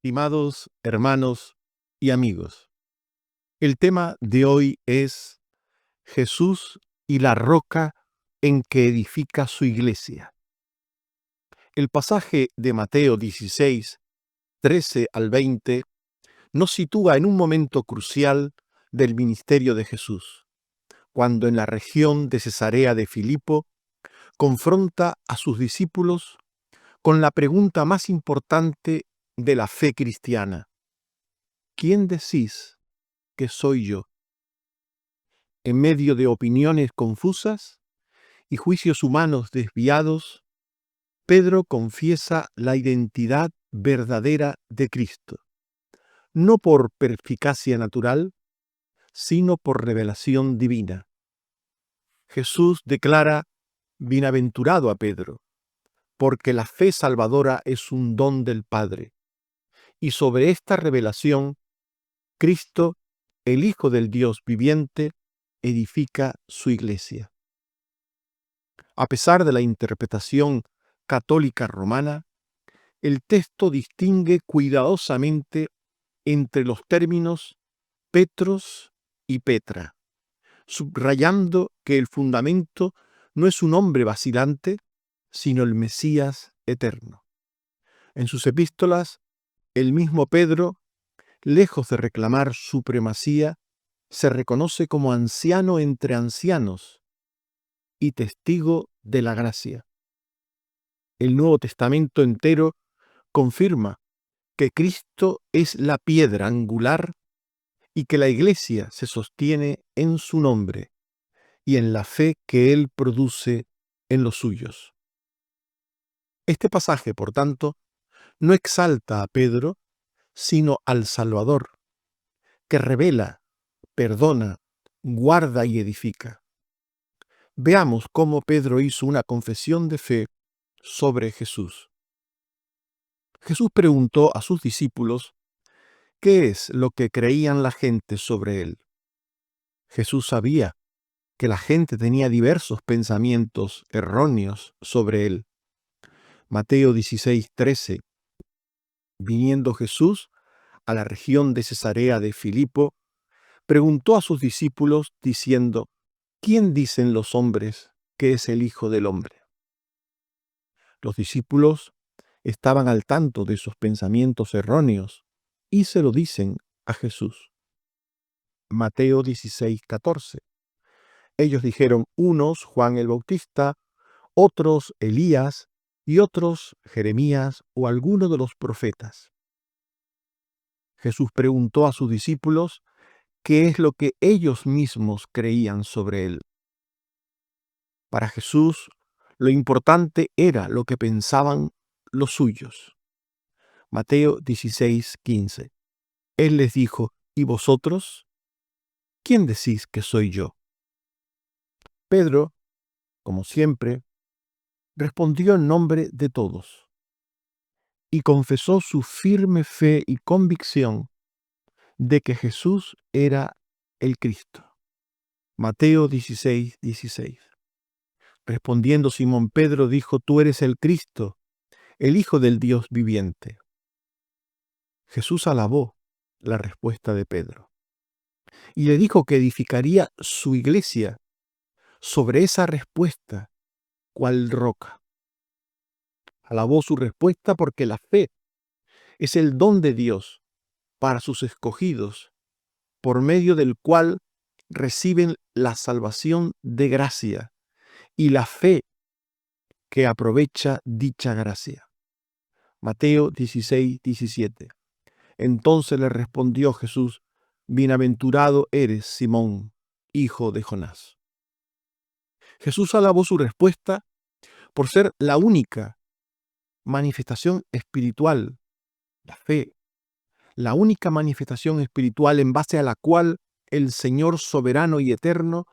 Estimados hermanos y amigos, el tema de hoy es Jesús y la roca en que edifica su iglesia. El pasaje de Mateo 16, 13 al 20 nos sitúa en un momento crucial del ministerio de Jesús, cuando en la región de Cesarea de Filipo confronta a sus discípulos con la pregunta más importante de la fe cristiana: ¿quién decís que soy yo? En medio de opiniones confusas y juicios humanos desviados, Pedro confiesa la identidad verdadera de Cristo, no por perspicacia natural, sino por revelación divina. Jesús declara bienaventurado a Pedro, porque la fe salvadora es un don del Padre, y sobre esta revelación, Cristo, el Hijo del Dios viviente, edifica su iglesia. A pesar de la interpretación católica romana, el texto distingue cuidadosamente entre los términos Petros y Petra, subrayando que el fundamento no es un hombre vacilante, sino el Mesías eterno. En sus epístolas, el mismo Pedro, lejos de reclamar supremacía, se reconoce como anciano entre ancianos y testigo de la gracia. El Nuevo Testamento entero confirma que Cristo es la piedra angular y que la Iglesia se sostiene en su nombre y en la fe que Él produce en los suyos. Este pasaje, por tanto, no exalta a Pedro, sino al Salvador, que revela, perdona, guarda y edifica. Veamos cómo Pedro hizo una confesión de fe sobre Jesús. Jesús preguntó a sus discípulos qué es lo que creían la gente sobre él. Jesús sabía que la gente tenía diversos pensamientos erróneos sobre él. Mateo 16:13. Viniendo Jesús a la región de Cesarea de Filipo, preguntó a sus discípulos diciendo: ¿quién dicen los hombres que es el Hijo del Hombre? Los discípulos estaban al tanto de esos pensamientos erróneos y se lo dicen a Jesús. Mateo 16:14. Ellos dijeron: unos Juan el Bautista, otros Elías y otros Jeremías o alguno de los profetas. Jesús preguntó a sus discípulos qué es lo que ellos mismos creían sobre él. Para Jesús, lo importante era lo que pensaban los suyos. Mateo 16:15. Él les dijo: ¿y vosotros? ¿Quién decís que soy yo? Pedro, como siempre, respondió en nombre de todos y confesó su firme fe y convicción de que Jesús era el Cristo. Mateo 16:16. Respondiendo Simón Pedro dijo: tú eres el Cristo, el Hijo del Dios viviente. Jesús alabó la respuesta de Pedro y le dijo que edificaría su iglesia sobre esa respuesta, cual roca. Alabó su respuesta porque la fe es el don de Dios para sus escogidos, por medio del cual reciben la salvación de gracia y la fe que aprovecha dicha gracia. Mateo 16:17. Entonces le respondió Jesús: bienaventurado eres, Simón, hijo de Jonás. Jesús alabó su respuesta por ser la única manifestación espiritual, la fe, la única manifestación espiritual en base a la cual el Señor soberano y eterno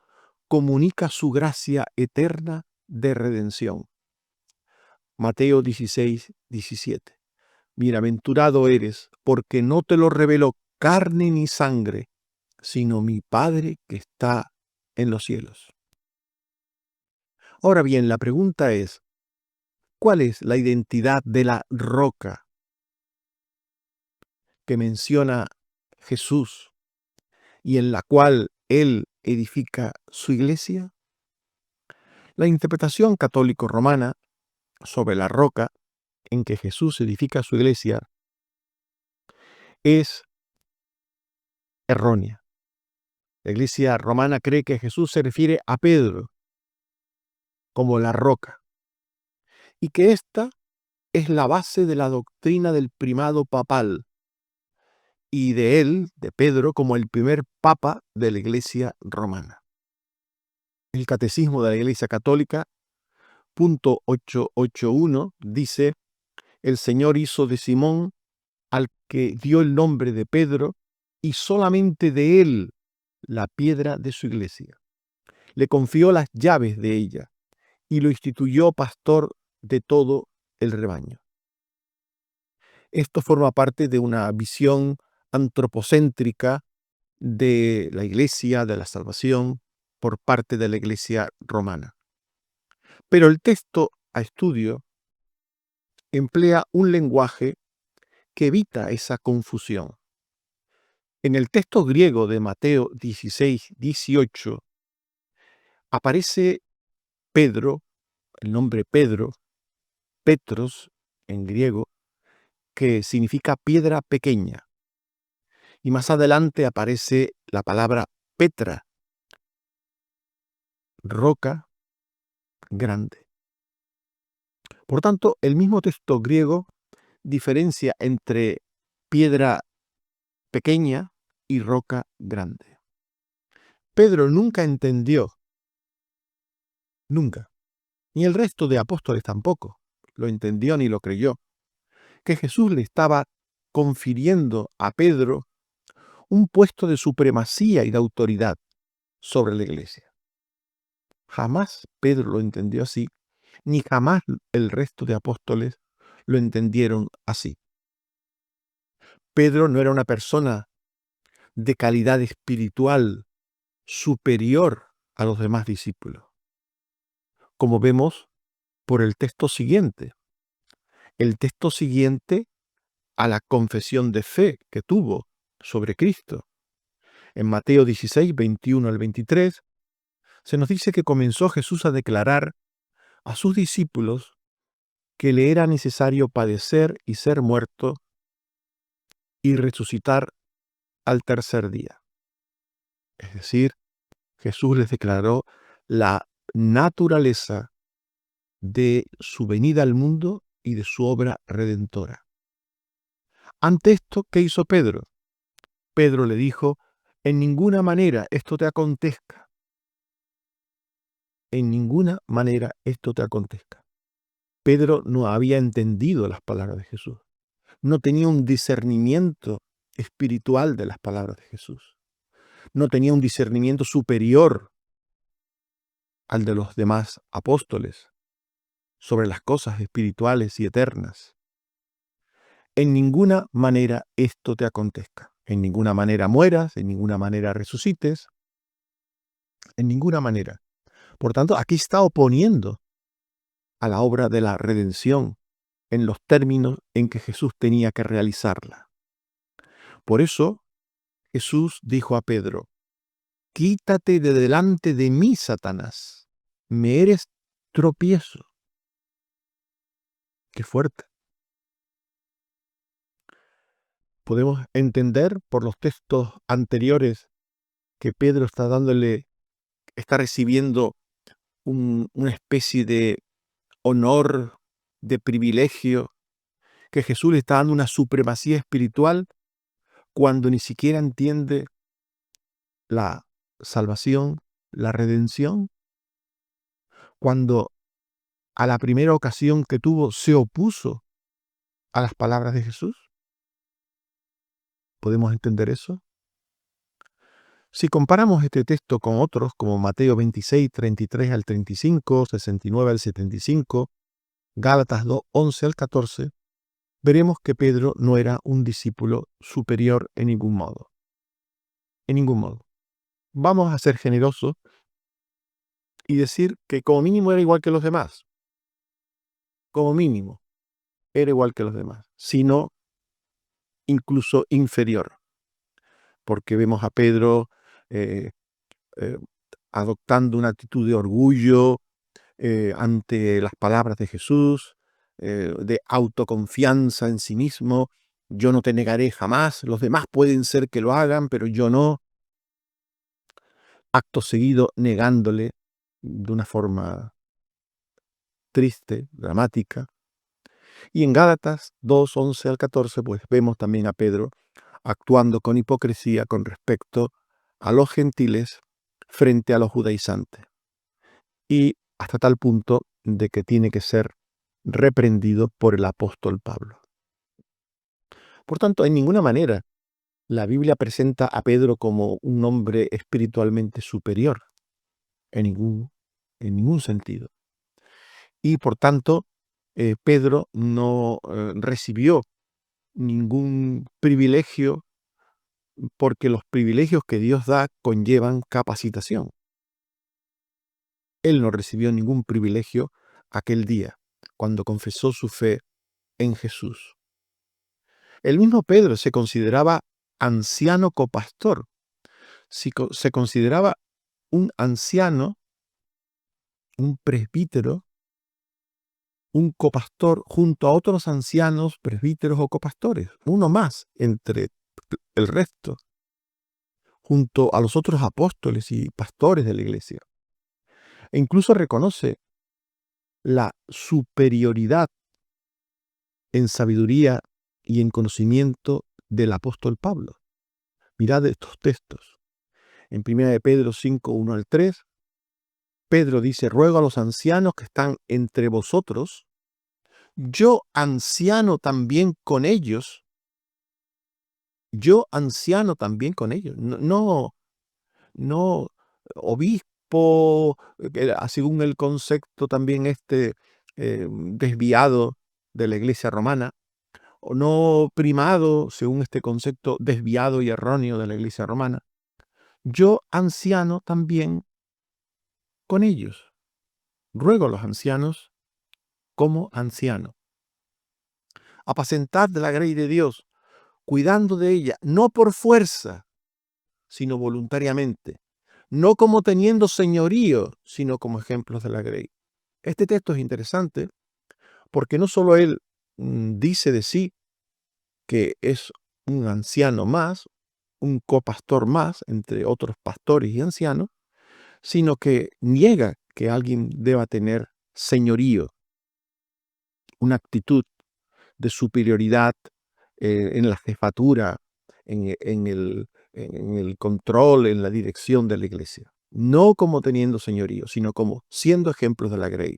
comunica su gracia eterna de redención. Mateo 16:17. Bienaventurado eres, porque no te lo reveló carne ni sangre, sino mi Padre que está en los cielos. Ahora bien, la pregunta es: ¿cuál es la identidad de la roca? que menciona Jesús y en la cual Él edifica su iglesia? La interpretación católico-romana sobre la roca en que Jesús edifica su iglesia es errónea. La iglesia romana cree que Jesús se refiere a Pedro como la roca y que esta es la base de la doctrina del primado papal y de él, de Pedro, como el primer papa de la iglesia romana. El Catecismo de la Iglesia Católica, punto 881, dice: el Señor hizo de Simón al que dio el nombre de Pedro, y solamente de él la piedra de su iglesia. Le confió las llaves de ella y lo instituyó pastor de todo el rebaño. Esto forma parte de una visión antropocéntrica de la iglesia, de la salvación, por parte de la iglesia romana. Pero el texto a estudio emplea un lenguaje que evita esa confusión. En el texto griego de Mateo 16:18 aparece Pedro, el nombre Pedro, Petros en griego, que significa piedra pequeña. Y más adelante aparece la palabra Petra, roca grande. Por tanto, el mismo texto griego diferencia entre piedra pequeña y roca grande. Pedro nunca entendió, nunca, ni el resto de apóstoles tampoco lo entendió ni lo creyó, que Jesús le estaba confiriendo a Pedro un puesto de supremacía y de autoridad sobre la iglesia. Jamás Pedro lo entendió así, ni jamás el resto de apóstoles lo entendieron así. Pedro no era una persona de calidad espiritual superior a los demás discípulos, como vemos por el texto siguiente. El texto siguiente a la confesión de fe que tuvo sobre Cristo. En Mateo 16, 21 al 23, se nos dice que comenzó Jesús a declarar a sus discípulos que le era necesario padecer y ser muerto y resucitar al tercer día. Es decir, Jesús les declaró la naturaleza de su venida al mundo y de su obra redentora. Ante esto, ¿qué hizo Pedro? Pedro le dijo: en ninguna manera esto te acontezca. En ninguna manera esto te acontezca. Pedro no había entendido las palabras de Jesús. No tenía un discernimiento espiritual de las palabras de Jesús. No tenía un discernimiento superior al de los demás apóstoles sobre las cosas espirituales y eternas. En ninguna manera esto te acontezca. En ninguna manera mueras, en ninguna manera resucites, en ninguna manera. Por tanto, aquí está oponiendo a la obra de la redención en los términos en que Jesús tenía que realizarla. Por eso, Jesús dijo a Pedro: quítate de delante de mí, Satanás. Me eres tropiezo. Qué fuerte. Podemos entender por los textos anteriores que Pedro está recibiendo una especie de honor, de privilegio, que Jesús le está dando una supremacía espiritual cuando ni siquiera entiende la salvación, la redención, cuando a la primera ocasión que tuvo se opuso a las palabras de Jesús. ¿Podemos entender eso? Si comparamos este texto con otros como Mateo 26, 33 al 35, 69 al 75, Gálatas 2, 11 al 14, veremos que Pedro no era un discípulo superior en ningún modo. En ningún modo. Vamos a ser generosos y decir que como mínimo era igual que los demás. Como mínimo era igual que los demás. Si no, incluso inferior, porque vemos a Pedro eh, eh, adoptando una actitud de orgullo ante las palabras de Jesús, de autoconfianza en sí mismo. Yo no te negaré jamás, los demás pueden ser que lo hagan, pero yo no. Acto seguido negándole de una forma triste, dramática. Y en Gálatas 2, 11 al 14, pues vemos también a Pedro actuando con hipocresía con respecto a los gentiles frente a los judaizantes. Y hasta tal punto de que tiene que ser reprendido por el apóstol Pablo. Por tanto, en ninguna manera la Biblia presenta a Pedro como un hombre espiritualmente superior, en ningún sentido. Y por tanto, Pedro no recibió ningún privilegio, porque los privilegios que Dios da conllevan capacitación. Él no recibió ningún privilegio aquel día, cuando confesó su fe en Jesús. El mismo Pedro se consideraba anciano copastor, se consideraba un anciano, un presbítero, un copastor junto a otros ancianos, presbíteros o copastores, uno más entre el resto, junto a los otros apóstoles y pastores de la iglesia. E incluso reconoce la superioridad en sabiduría y en conocimiento del apóstol Pablo. Mirad estos textos. En 1 de Pedro 5, 1 al 3, Pedro dice: ruego a los ancianos que están entre vosotros, yo anciano también con ellos, no obispo, según el concepto también desviado de la iglesia romana, o no primado, según este concepto desviado y erróneo de la iglesia romana. Yo anciano también con ellos. Ruego a los ancianos como anciano. Apacentad de la grey de Dios, cuidando de ella, no por fuerza, sino voluntariamente, no como teniendo señorío, sino como ejemplos de la grey. Este texto es interesante porque no solo él dice de sí que es un anciano más, un copastor más entre otros pastores y ancianos, sino que niega que alguien deba tener señorío, una actitud de superioridad en la jefatura, en el control, en la dirección de la iglesia. No como teniendo señorío, sino como siendo ejemplos de la grey.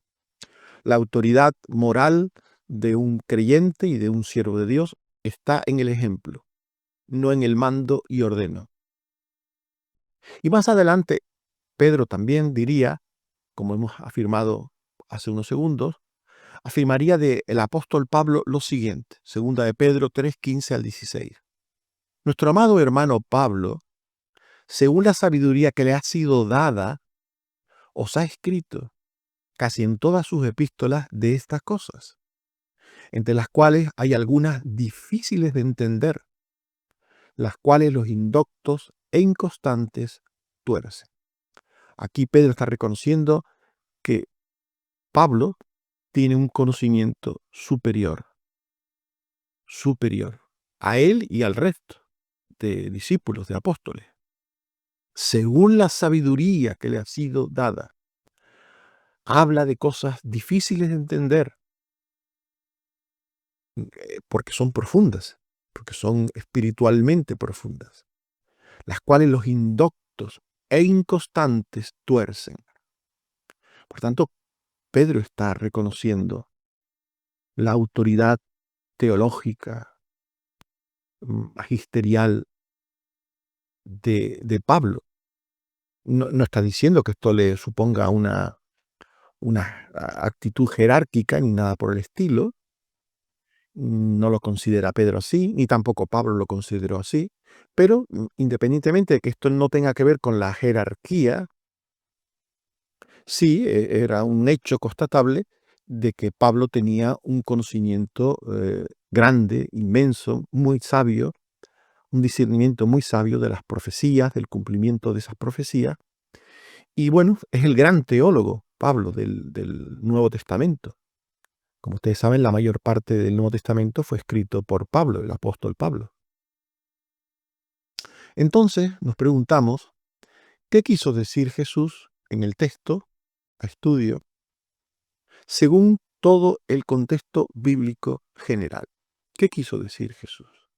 La autoridad moral de un creyente y de un siervo de Dios está en el ejemplo, no en el mando y ordeno. Y más adelante, Pedro también diría, como hemos afirmado hace unos segundos, afirmaría del apóstol Pablo lo siguiente, segunda de Pedro 3, 15 al 16. Nuestro amado hermano Pablo, según la sabiduría que le ha sido dada, os ha escrito casi en todas sus epístolas de estas cosas, entre las cuales hay algunas difíciles de entender, las cuales los indoctos e inconstantes tuercen. Aquí Pedro está reconociendo que Pablo tiene un conocimiento superior a él y al resto de discípulos, de apóstoles, según la sabiduría que le ha sido dada. Habla de cosas difíciles de entender, porque son profundas, porque son espiritualmente profundas, las cuales los indoctos e inconstantes tuercen. Por tanto, Pedro está reconociendo la autoridad teológica, magisterial de Pablo. No está diciendo que esto le suponga una actitud jerárquica ni nada por el estilo. No lo considera Pedro así, ni tampoco Pablo lo consideró así. Pero independientemente de que esto no tenga que ver con la jerarquía, sí era un hecho constatable de que Pablo tenía un conocimiento grande, inmenso, muy sabio, un discernimiento muy sabio de las profecías, del cumplimiento de esas profecías. Y bueno, es el gran teólogo, Pablo, del Nuevo Testamento. Como ustedes saben, la mayor parte del Nuevo Testamento fue escrito por Pablo, el apóstol Pablo. Entonces nos preguntamos, ¿qué quiso decir Jesús en el texto a estudio según todo el contexto bíblico general? ¿Qué quiso decir Jesús?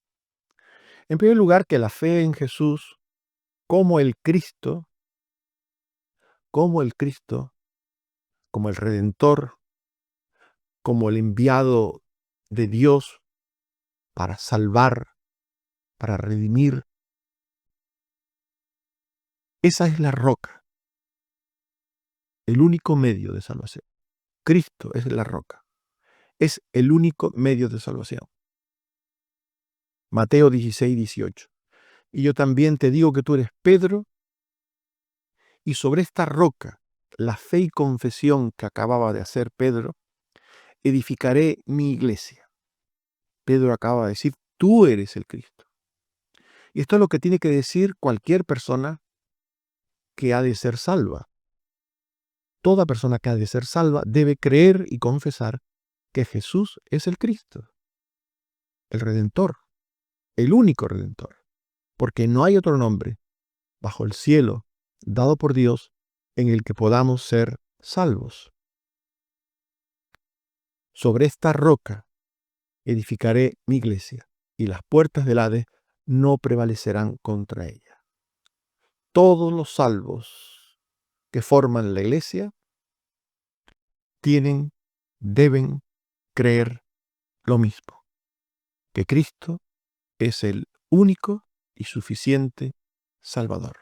En primer lugar, que la fe en Jesús como el Cristo, como el Cristo, como el Redentor, como el enviado de Dios para salvar, para redimir, esa es la roca, el único medio de salvación. Cristo es la roca, es el único medio de salvación. Mateo 16, 18. Y yo también te digo que tú eres Pedro, y sobre esta roca, la fe y confesión que acababa de hacer Pedro, edificaré mi iglesia. Pedro acaba de decir, tú eres el Cristo. Y esto es lo que tiene que decir cualquier persona que ha de ser salva. Toda persona que ha de ser salva debe creer y confesar que Jesús es el Cristo, el Redentor, el único Redentor, porque no hay otro nombre bajo el cielo dado por Dios en el que podamos ser salvos. Sobre esta roca edificaré mi iglesia, y las puertas del Hades no prevalecerán contra ella. Todos los salvos que forman la iglesia deben creer lo mismo, que Cristo es el único y suficiente Salvador.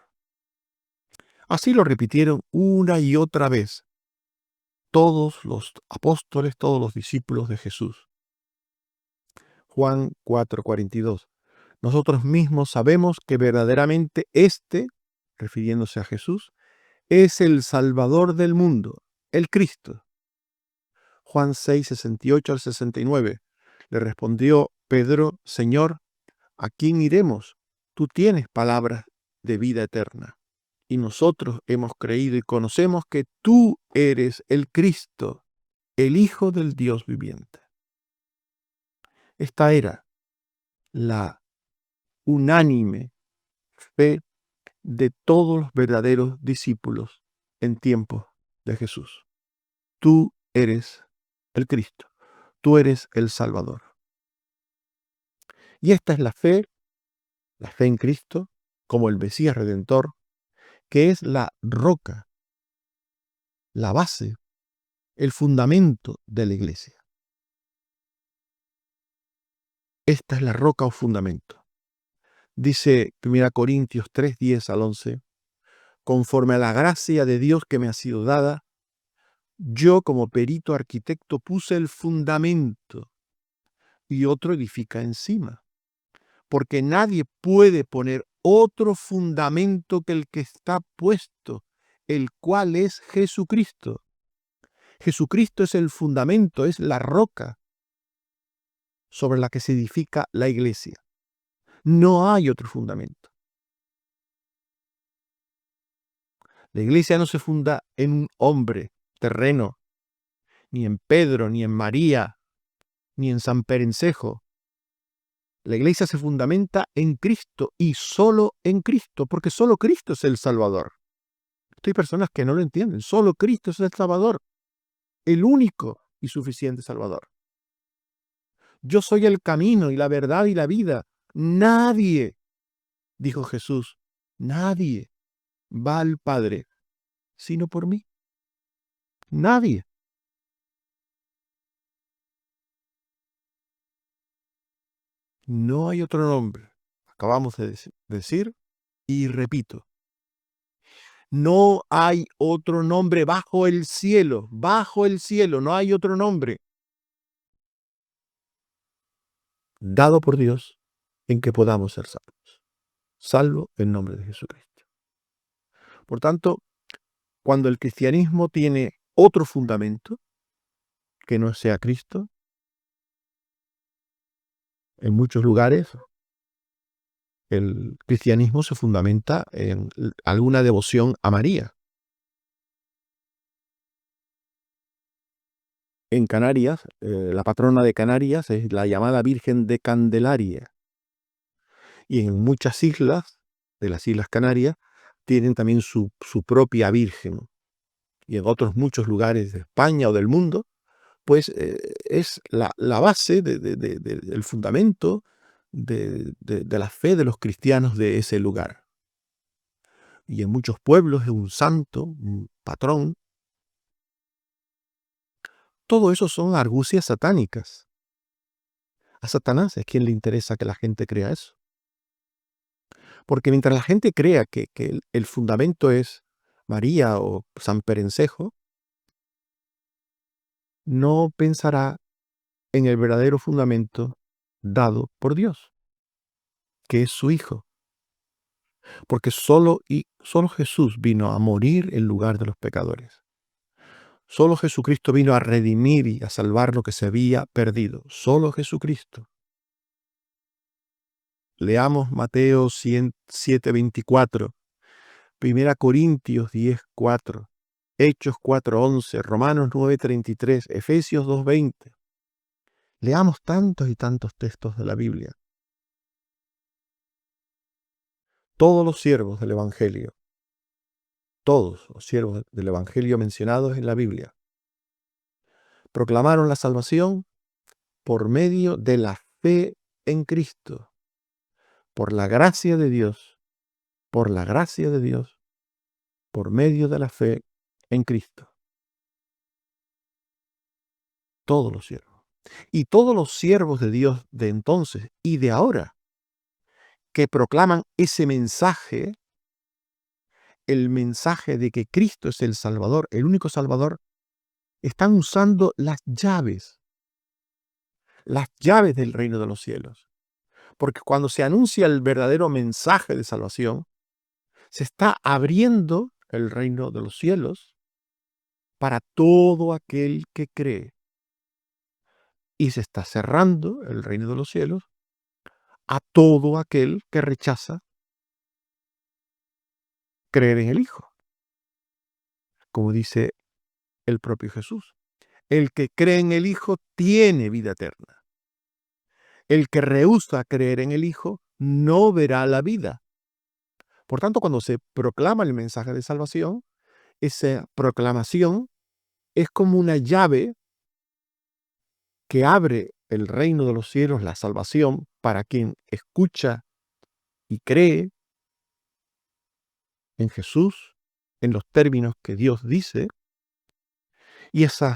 Así lo repitieron una y otra vez todos los apóstoles, todos los discípulos de Jesús. Juan 4:42. Nosotros mismos sabemos que verdaderamente refiriéndose a Jesús, es el Salvador del mundo, el Cristo. Juan 6:68 al 69. Le respondió Pedro, Señor, ¿a quién iremos? Tú tienes palabras de vida eterna. Y nosotros hemos creído y conocemos que tú eres el Cristo, el Hijo del Dios viviente. Esta era la unánime fe de todos los verdaderos discípulos en tiempos de Jesús. Tú eres el Cristo, tú eres el Salvador. Y esta es la fe en Cristo como el Mesías Redentor, que es la roca, la base, el fundamento de la iglesia. Esta es la roca o fundamento. Dice 1 Corintios 3, 10 al 11, conforme a la gracia de Dios que me ha sido dada, yo como perito arquitecto puse el fundamento y otro edifica encima, porque nadie puede poner otro fundamento que el que está puesto, el cual es Jesucristo. Jesucristo es el fundamento, es la roca sobre la que se edifica la iglesia. No hay otro fundamento. La iglesia no se funda en un hombre terreno, ni en Pedro, ni en María, ni en San Perencejo. La iglesia se fundamenta en Cristo y solo en Cristo, porque solo Cristo es el Salvador. Hay personas que no lo entienden. Solo Cristo es el Salvador, el único y suficiente Salvador. Yo soy el camino y la verdad y la vida. Nadie, dijo Jesús, nadie va al Padre sino por mí. Nadie. No hay otro nombre. Acabamos de decir y repito. No hay otro nombre bajo el cielo, no hay otro nombre dado por Dios en que podamos ser salvos, salvo el nombre de Jesucristo. Por tanto, cuando el cristianismo tiene otro fundamento que no sea Cristo, En muchos lugares el cristianismo se fundamenta en alguna devoción a María. En Canarias, la patrona de Canarias es la llamada Virgen de Candelaria. Y en muchas islas, de las Islas Canarias, tienen también su propia Virgen. Y en otros muchos lugares de España o del mundo, pues es la base del fundamento de la fe de los cristianos de ese lugar. Y en muchos pueblos es un santo, un patrón. Todo eso son argucias satánicas. A Satanás es quien le interesa que la gente crea eso. Porque mientras la gente crea que el fundamento es María o San Perencejo, no pensará en el verdadero fundamento dado por Dios, que es su Hijo. Porque solo Jesús vino a morir en lugar de los pecadores. Solo Jesucristo vino a redimir y a salvar lo que se había perdido. Solo Jesucristo. Leamos Mateo 7:24, 1 Corintios 10:4, Hechos 4:11, Romanos 9:33, Efesios 2:20. Leamos tantos y tantos textos de la Biblia. Todos los siervos del Evangelio, todos los siervos del Evangelio mencionados en la Biblia, proclamaron la salvación por medio de la fe en Cristo, por la gracia de Dios, por la gracia de Dios, por medio de la fe en Cristo. Todos los siervos. Y todos los siervos de Dios de entonces y de ahora, que proclaman ese mensaje, el mensaje de que Cristo es el Salvador, el único Salvador, están usando las llaves del reino de los cielos. Porque cuando se anuncia el verdadero mensaje de salvación, se está abriendo el reino de los cielos para todo aquel que cree. Y se está cerrando el reino de los cielos a todo aquel que rechaza creer en el Hijo. Como dice el propio Jesús. El que cree en el Hijo tiene vida eterna. El que rehúsa creer en el Hijo no verá la vida. Por tanto, cuando se proclama el mensaje de salvación, esa proclamación es como una llave que abre el reino de los cielos, la salvación, para quien escucha y cree en Jesús, en los términos que Dios dice, y esa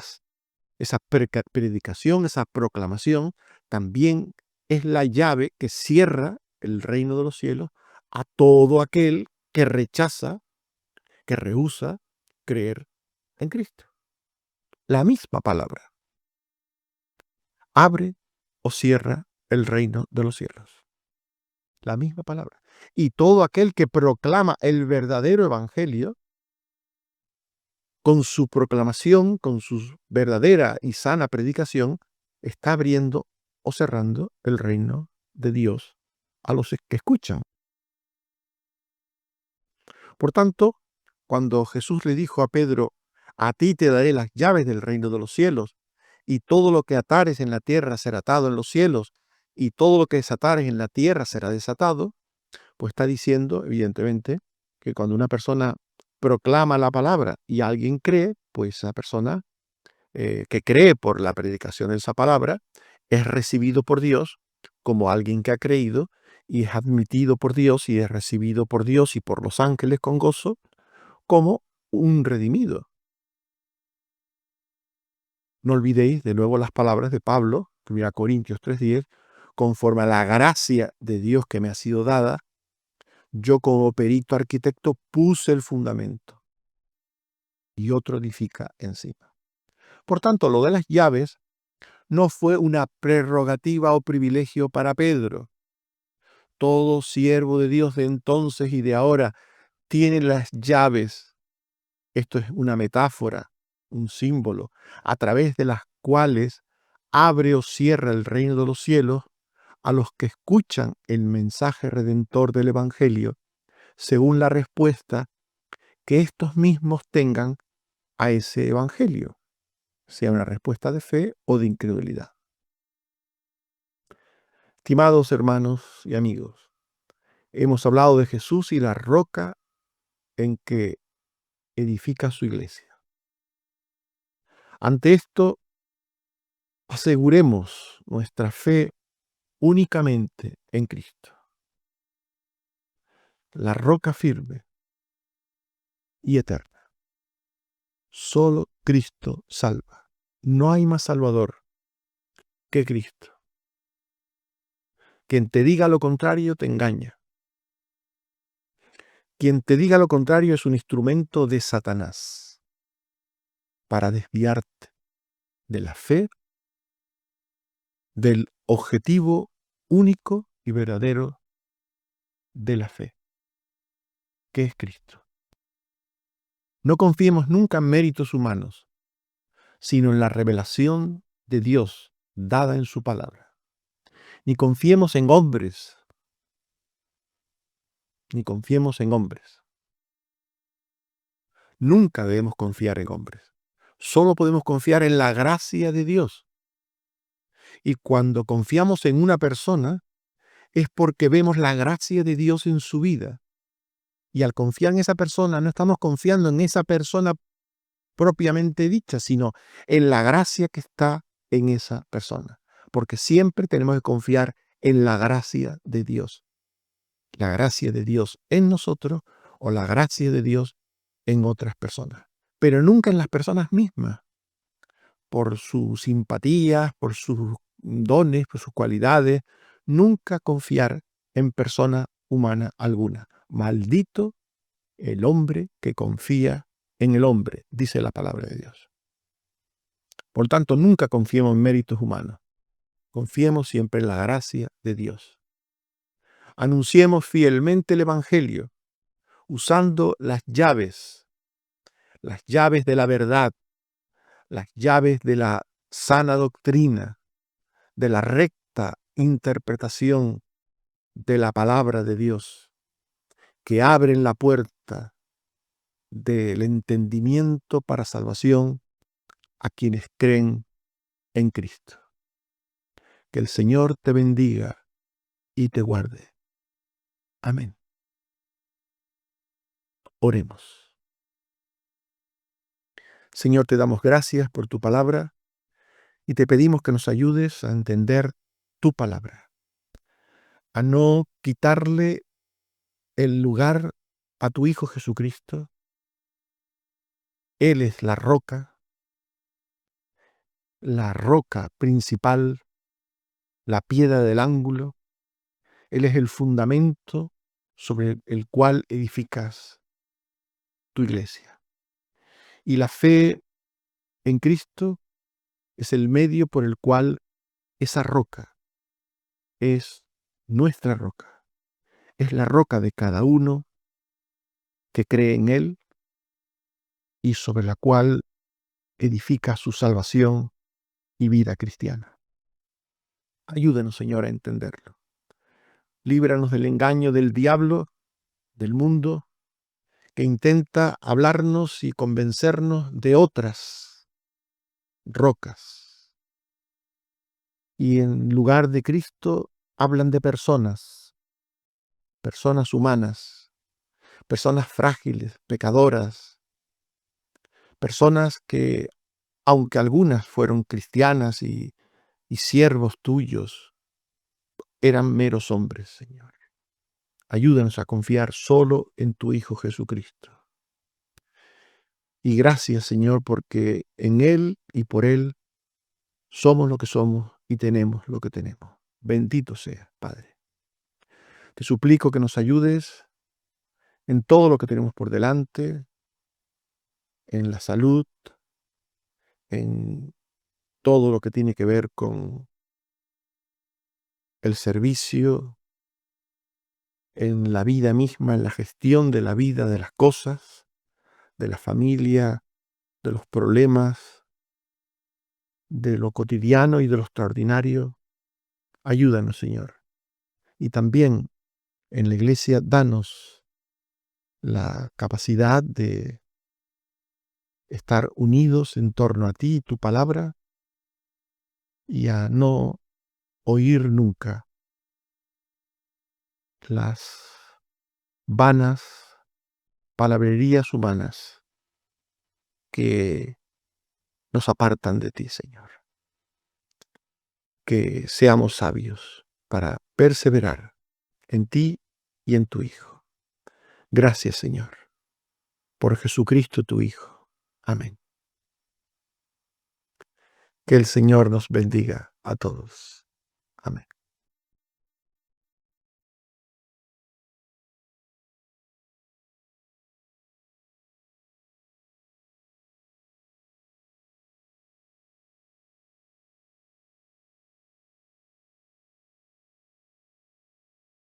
predicación, esa proclamación, también es la llave que cierra el reino de los cielos a todo aquel que rechaza, que rehúsa creer en Cristo. La misma palabra abre o cierra el reino de los cielos. La misma palabra. Y todo aquel que proclama el verdadero evangelio, con su proclamación, con su verdadera y sana predicación, está abriendo o cerrando el reino de Dios a los que escuchan. Por tanto, cuando Jesús le dijo a Pedro, a ti te daré las llaves del reino de los cielos, y todo lo que atares en la tierra será atado en los cielos, y todo lo que desatares en la tierra será desatado, pues está diciendo, evidentemente, que cuando una persona proclama la palabra y alguien cree, pues esa persona que cree por la predicación de esa palabra es recibido por Dios como alguien que ha creído y es admitido por Dios y es recibido por Dios y por los ángeles con gozo como un redimido. No olvidéis de nuevo las palabras de Pablo, 1 Corintios 3:10, conforme a la gracia de Dios que me ha sido dada, yo como perito arquitecto puse el fundamento y otro edifica encima. Por tanto, lo de las llaves no fue una prerrogativa o privilegio para Pedro. Todo siervo de Dios de entonces y de ahora tiene las llaves. Esto es una metáfora, un símbolo, a través de las cuales abre o cierra el reino de los cielos a los que escuchan el mensaje redentor del Evangelio según la respuesta que estos mismos tengan a ese Evangelio, sea una respuesta de fe o de incredulidad. Estimados hermanos y amigos, hemos hablado de Jesús y la roca en que edifica su iglesia. Ante esto, aseguremos nuestra fe únicamente en Cristo, la roca firme y eterna. Solo Cristo salva. No hay más Salvador que Cristo. Quien te diga lo contrario te engaña. Quien te diga lo contrario es un instrumento de Satanás para desviarte de la fe, del objetivo único y verdadero de la fe, que es Cristo. No confiemos nunca en méritos humanos, sino en la revelación de Dios dada en su palabra. Ni confiemos en hombres, ni confiemos en hombres. Nunca debemos confiar en hombres. Solo podemos confiar en la gracia de Dios. Y cuando confiamos en una persona, es porque vemos la gracia de Dios en su vida. Y al confiar en esa persona, no estamos confiando en esa persona propiamente dicha, sino en la gracia que está en esa persona. Porque siempre tenemos que confiar en la gracia de Dios. La gracia de Dios en nosotros o la gracia de Dios en otras personas. Pero nunca en las personas mismas, por sus simpatías, por sus dones, por sus cualidades. Nunca confiar en persona humana alguna. Maldito el hombre que confía en el hombre, dice la palabra de Dios. Por tanto, nunca confiemos en méritos humanos. Confiemos siempre en la gracia de Dios. Anunciemos fielmente el Evangelio, usando las llaves de la verdad, las llaves de la sana doctrina, de la recta interpretación de la palabra de Dios, que abren la puerta del entendimiento para salvación a quienes creen en Cristo. Que el Señor te bendiga y te guarde. Amén. Oremos. Señor, te damos gracias por tu palabra y te pedimos que nos ayudes a entender tu palabra, a no quitarle el lugar a tu Hijo Jesucristo. Él es la roca principal, la piedra del ángulo. Él es el fundamento sobre el cual edificas tu iglesia. Y la fe en Cristo es el medio por el cual esa roca es nuestra roca. Es la roca de cada uno que cree en Él y sobre la cual edifica su salvación y vida cristiana. Ayúdanos, Señor, a entenderlo. Líbranos del engaño del diablo, del mundo, que intenta hablarnos y convencernos de otras rocas. Y en lugar de Cristo hablan de personas humanas, personas frágiles, pecadoras, personas que, aunque algunas fueron cristianas y siervos tuyos, eran meros hombres, Señor. Ayúdanos a confiar solo en tu Hijo Jesucristo. Y gracias, Señor, porque en Él y por Él somos lo que somos y tenemos lo que tenemos. Bendito sea, Padre. Te suplico que nos ayudes en todo lo que tenemos por delante, en la salud, en todo lo que tiene que ver con el servicio, en la vida misma, en la gestión de la vida, de las cosas, de la familia, de los problemas, de lo cotidiano y de lo extraordinario. Ayúdanos, Señor. Y también en la iglesia, danos la capacidad de estar unidos en torno a ti y tu palabra y a no oír nunca las vanas palabrerías humanas que nos apartan de ti, Señor. Que seamos sabios para perseverar en ti y en tu Hijo. Gracias, Señor, por Jesucristo tu Hijo. Amén. Que el Señor nos bendiga a todos. Amén.